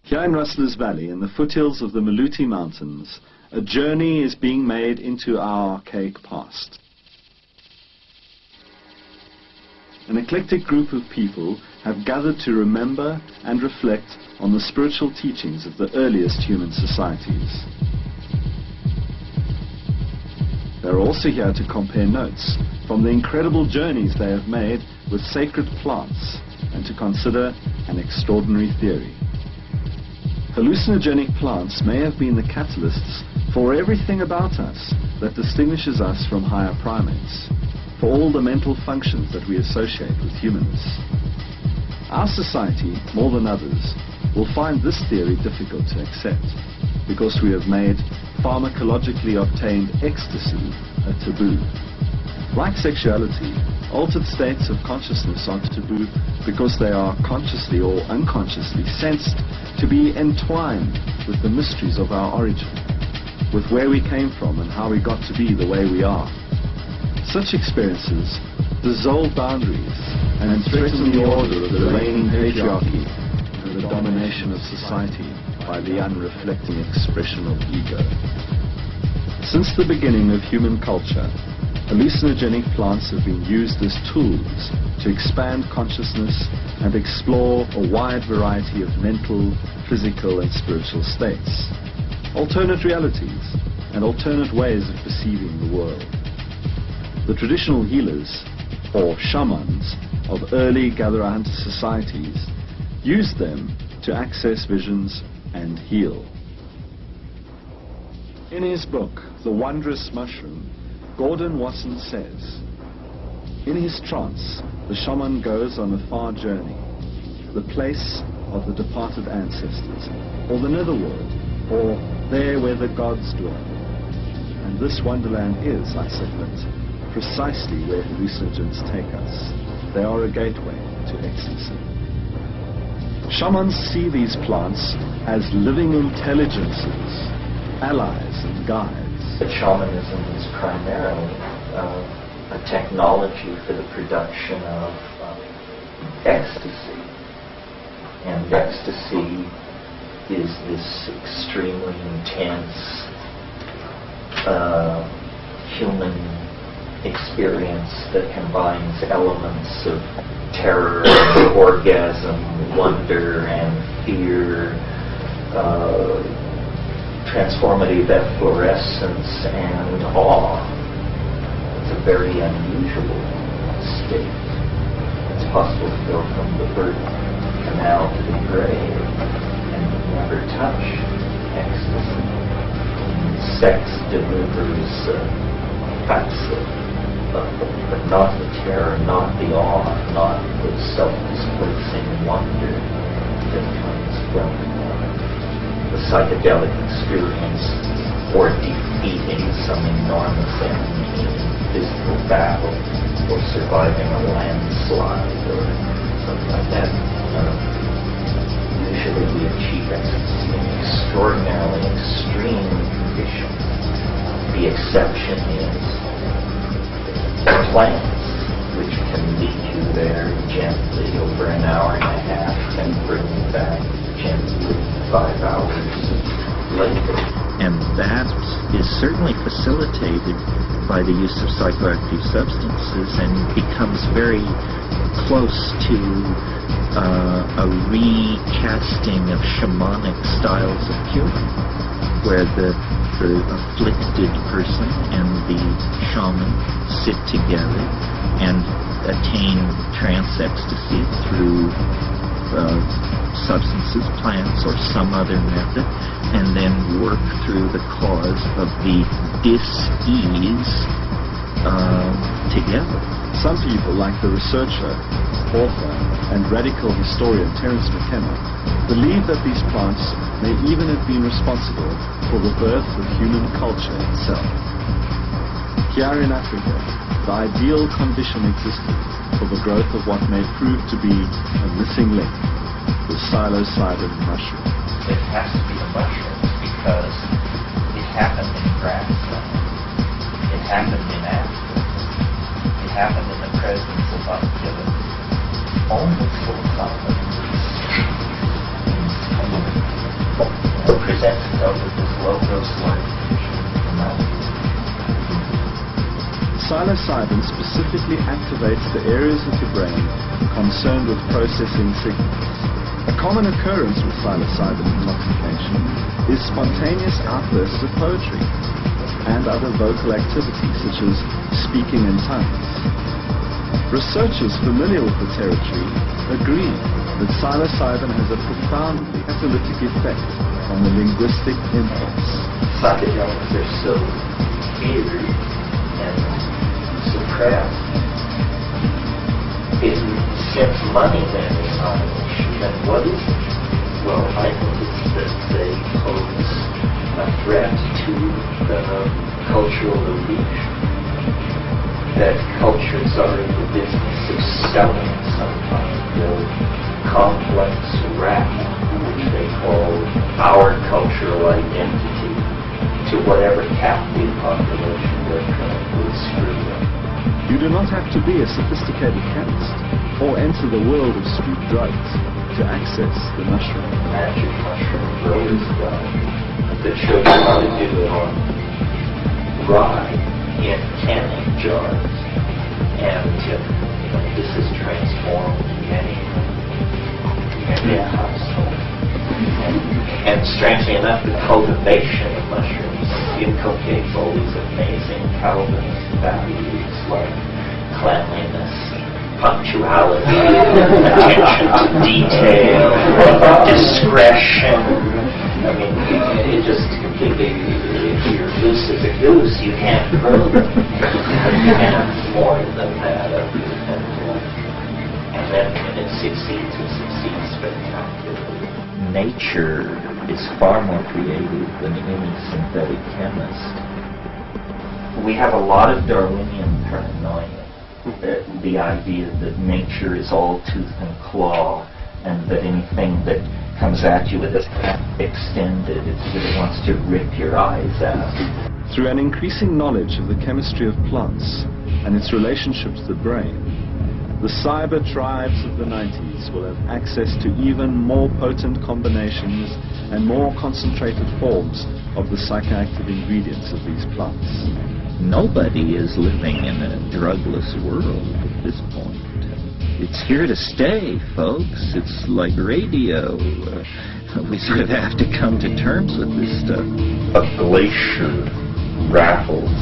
Here in Rustlers Valley, in the foothills of the Maluti Mountains, a journey is being made into our archaic past. An eclectic group of people have gathered to remember and reflect on the spiritual teachings of the earliest human societies. They're also here to compare notes from the incredible journeys they have made with sacred plants and to consider an extraordinary theory. Hallucinogenic plants may have been the catalysts for everything about us that distinguishes us from higher primates, for all the mental functions that we associate with humans. Our society, more than others, will find this theory difficult to accept because we have made pharmacologically obtained ecstasy a taboo. Like sexuality, altered states of consciousness are taboo because they are consciously or unconsciously sensed to be entwined with the mysteries of our origin, with where we came from and how we got to be the way we are. Such experiences dissolve boundaries and threaten the order of the reigning patriarchy and the domination of society by the unreflecting expression of ego. Since the beginning of human culture, hallucinogenic plants have been used as tools to expand consciousness and explore a wide variety of mental, physical and spiritual states, alternate realities and alternate ways of perceiving the world. The traditional healers, or shamans, of early gatherer-hunter societies used them to access visions and heal. In his book, The Wondrous Mushroom, Gordon Wasson says, in his trance, the shaman goes on a far journey, the place of the departed ancestors, or the netherworld, or there where the gods dwell. And this wonderland is, I submit, precisely where hallucinogens take us. They are a gateway to ecstasy. Shamans see these plants as living intelligences, allies and guides. But shamanism is primarily a technology for the production of ecstasy. And ecstasy is this extremely intense human experience that combines elements of terror, orgasm, wonder, and fear, transformative efflorescence, and awe. It's a very unusual state. It's possible to go from the birth canal to the grave and never touch ecstasy. Sex delivers facts, but not the terror, not the awe, not the self-displacing wonder that comes from the psychedelic experience or defeating some enormous enemy in physical battle or surviving a landslide or something like that. Usually we achieve ecstasy in extraordinarily extreme conditions. The exception is plants, which can lead you there gently over an hour and a half and bring you back gently 5 hours later. And that is certainly facilitated by the use of psychoactive substances and becomes very close to a recasting of shamanic styles of healing, where the afflicted person and the shaman sit together and attain trance ecstasy through substances, plants, or some other method, and then work through the cause of the dis-ease together. Some people, like the researcher, author, and radical historian Terence McKenna, believe that these plants may even have been responsible for the birth of human culture itself. Here in Africa, the ideal condition existed for the growth of what may prove to be a missing link, the psilocybin mushroom. It has to be a mushroom because it happened in grassland. It happened in Africa. It happened in the presence of activity. Only psilocybin presents itself as this low-dose light. Psilocybin specifically activates the areas of the brain concerned with processing signals. A common occurrence with psilocybin intoxication is spontaneous outbursts of poetry and other vocal activities such as speaking in tongues. Researchers familiar with the territory agree that psilocybin has a profoundly catalytic effect on the linguistic impulse. Psychedelics are so eerie and suppressed. It sends money lending on it. And what is it? Well, I think it's that they pose a threat to the cultural elite. That cultures are in the business of selling some kind of complex rap, which they call our cultural identity, to whatever captive population they're trying to screw up. You do not have to be a sophisticated chemist or enter the world of street drugs to access the mushroom. Magic mushroom growers that show you how to do it on rye in canning jars. And this has transformed many a household. And strangely enough, the cultivation of mushrooms inculcates all these amazing Calvinist values like cleanliness, punctuality, attention to detail, discretion. I mean, it just completely, if you're loose as a goose, you can't grow them. You can't more than that. And then when it succeeds spectacularly. Nature is far more creative than any synthetic chemist. We have a lot of Darwinian paranoia. The idea that nature is all tooth and claw, and that anything that comes at you with its hand extended, it wants to rip your eyes out. Through an increasing knowledge of the chemistry of plants and its relationship to the brain, the cyber tribes of the 90s will have access to even more potent combinations and more concentrated forms of the psychoactive ingredients of these plants. Nobody is living in a drugless world at this point. It's here to stay, folks. It's like radio. We sort of have to come to terms with this stuff. A glacier rattles